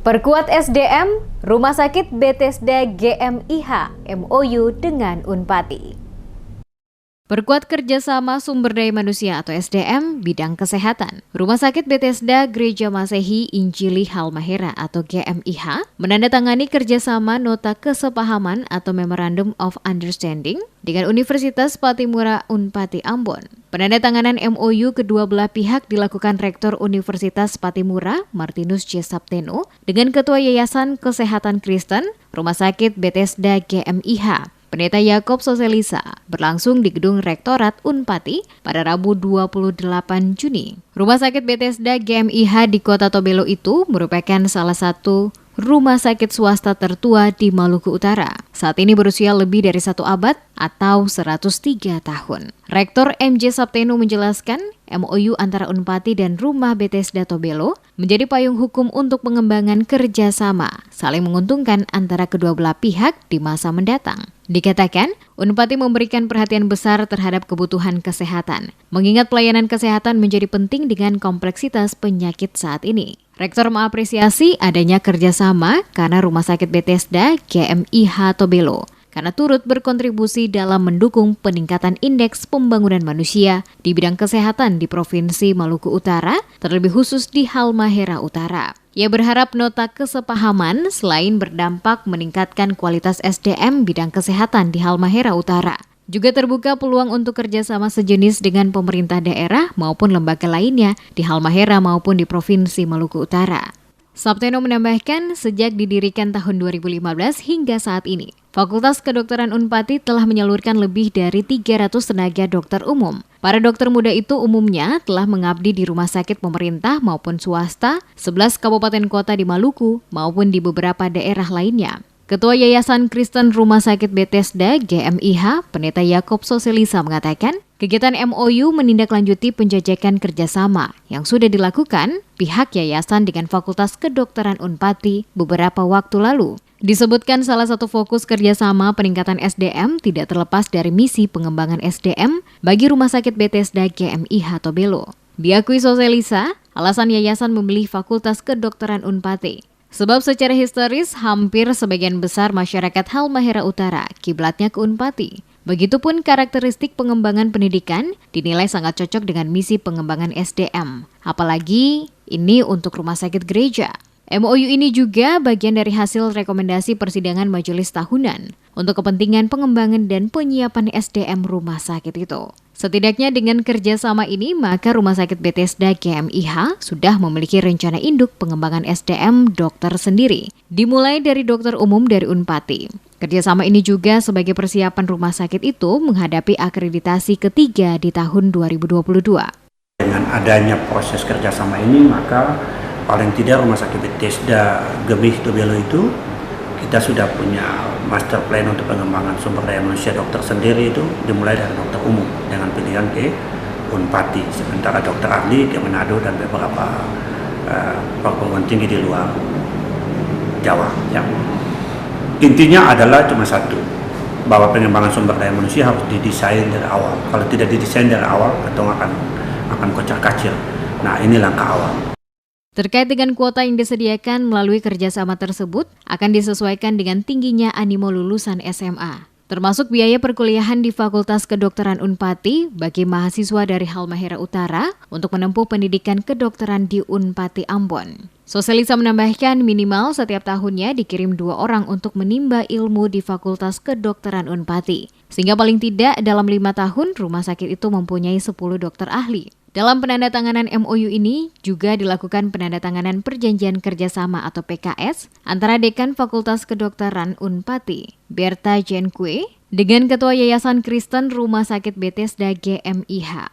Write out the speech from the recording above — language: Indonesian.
Perkuat SDM, Rumah Sakit Bethesda GMIH MOU dengan Unpati. Perkuat kerjasama sumber daya manusia atau SDM bidang kesehatan. Rumah Sakit Bethesda Gereja Masehi Injili Halmahera atau GMIH menandatangani kerjasama nota kesepahaman atau Memorandum of Understanding dengan Universitas Patimura Unpati Ambon. Penandatanganan MOU kedua belah pihak dilakukan Rektor Universitas Patimura Martinus C. Sapteno dengan Ketua Yayasan Kesehatan Kristen Rumah Sakit Bethesda GMIH Pendeta Yakob Soselisa berlangsung di Gedung Rektorat Unpati pada Rabu 28 Juni. Rumah Sakit Bethesda GMIH di Kota Tobelo itu merupakan salah satu rumah sakit swasta tertua di Maluku Utara. Saat ini berusia lebih dari 1 abad atau 103 tahun. Rektor MJ Sapteno menjelaskan, MOU antara Unpati dan Rumah Bethesda Tobelo menjadi payung hukum untuk pengembangan kerjasama saling menguntungkan antara kedua belah pihak di masa mendatang. Dikatakan, Unpati memberikan perhatian besar terhadap kebutuhan kesehatan, mengingat pelayanan kesehatan menjadi penting dengan kompleksitas penyakit saat ini. Rektor mengapresiasi adanya kerjasama karena Rumah Sakit Bethesda GMIH Tobelo karena turut berkontribusi dalam mendukung peningkatan indeks pembangunan manusia di bidang kesehatan di Provinsi Maluku Utara, terlebih khusus di Halmahera Utara. Ia berharap nota kesepahaman selain berdampak meningkatkan kualitas SDM bidang kesehatan di Halmahera Utara, juga terbuka peluang untuk kerjasama sejenis dengan pemerintah daerah maupun lembaga lainnya di Halmahera maupun di Provinsi Maluku Utara. Sapteno menambahkan, sejak didirikan tahun 2015 hingga saat ini, Fakultas Kedokteran Unpati telah menyalurkan lebih dari 300 tenaga dokter umum. Para dokter muda itu umumnya telah mengabdi di rumah sakit pemerintah maupun swasta, 11 kabupaten kota di Maluku maupun di beberapa daerah lainnya. Ketua Yayasan Kristen Rumah Sakit Bethesda GMIH, Pendeta Yakob Soselisa mengatakan, kegiatan MOU menindaklanjuti penjajakan kerjasama yang sudah dilakukan pihak yayasan dengan Fakultas Kedokteran Unpati beberapa waktu lalu. Disebutkan salah satu fokus kerjasama peningkatan SDM tidak terlepas dari misi pengembangan SDM bagi Rumah Sakit Bethesda GMIH Tobelo. Diakui Soselisa, alasan yayasan memilih Fakultas Kedokteran Unpati sebab secara historis hampir sebagian besar masyarakat Halmahera Utara kiblatnya ke Unpati. Begitupun karakteristik pengembangan pendidikan dinilai sangat cocok dengan misi pengembangan SDM. Apalagi ini untuk rumah sakit gereja. MOU ini juga bagian dari hasil rekomendasi persidangan majelis tahunan untuk kepentingan pengembangan dan penyiapan SDM rumah sakit itu. Setidaknya dengan kerjasama ini, maka Rumah Sakit Bethesda GMIH sudah memiliki rencana induk pengembangan SDM dokter sendiri, dimulai dari dokter umum dari Unpati. Kerjasama ini juga sebagai persiapan rumah sakit itu menghadapi akreditasi ketiga di tahun 2022. Dengan adanya proses kerjasama ini, maka paling tidak Rumah Sakit Bethesda GMIH Tobelo itu kita sudah punya master plan untuk pengembangan sumber daya manusia dokter sendiri, itu dimulai dari dokter umum dengan pilihan ke Unpati, sementara dokter ahli ke Manado dan beberapa perguruan tinggi di luar Jawa. Ya. Intinya adalah cuma satu, bahwa pengembangan sumber daya manusia harus didesain dari awal. Kalau tidak didesain dari awal, ketong akan kocar-kacir. Nah, ini langkah awal. Terkait dengan kuota yang disediakan melalui kerjasama tersebut akan disesuaikan dengan tingginya animo lulusan SMA, termasuk biaya perkuliahan di Fakultas Kedokteran Unpati bagi mahasiswa dari Halmahera Utara untuk menempuh pendidikan kedokteran di Unpati Ambon. Soselisa menambahkan minimal setiap tahunnya dikirim 2 orang untuk menimba ilmu di Fakultas Kedokteran Unpati, sehingga paling tidak dalam 5 tahun rumah sakit itu mempunyai 10 dokter ahli. Dalam penandatanganan MOU ini juga dilakukan penandatanganan perjanjian kerjasama atau PKS antara Dekan Fakultas Kedokteran Unpati, Berta Jenkwe, dengan Ketua Yayasan Kristen Rumah Sakit Bethesda GMIH,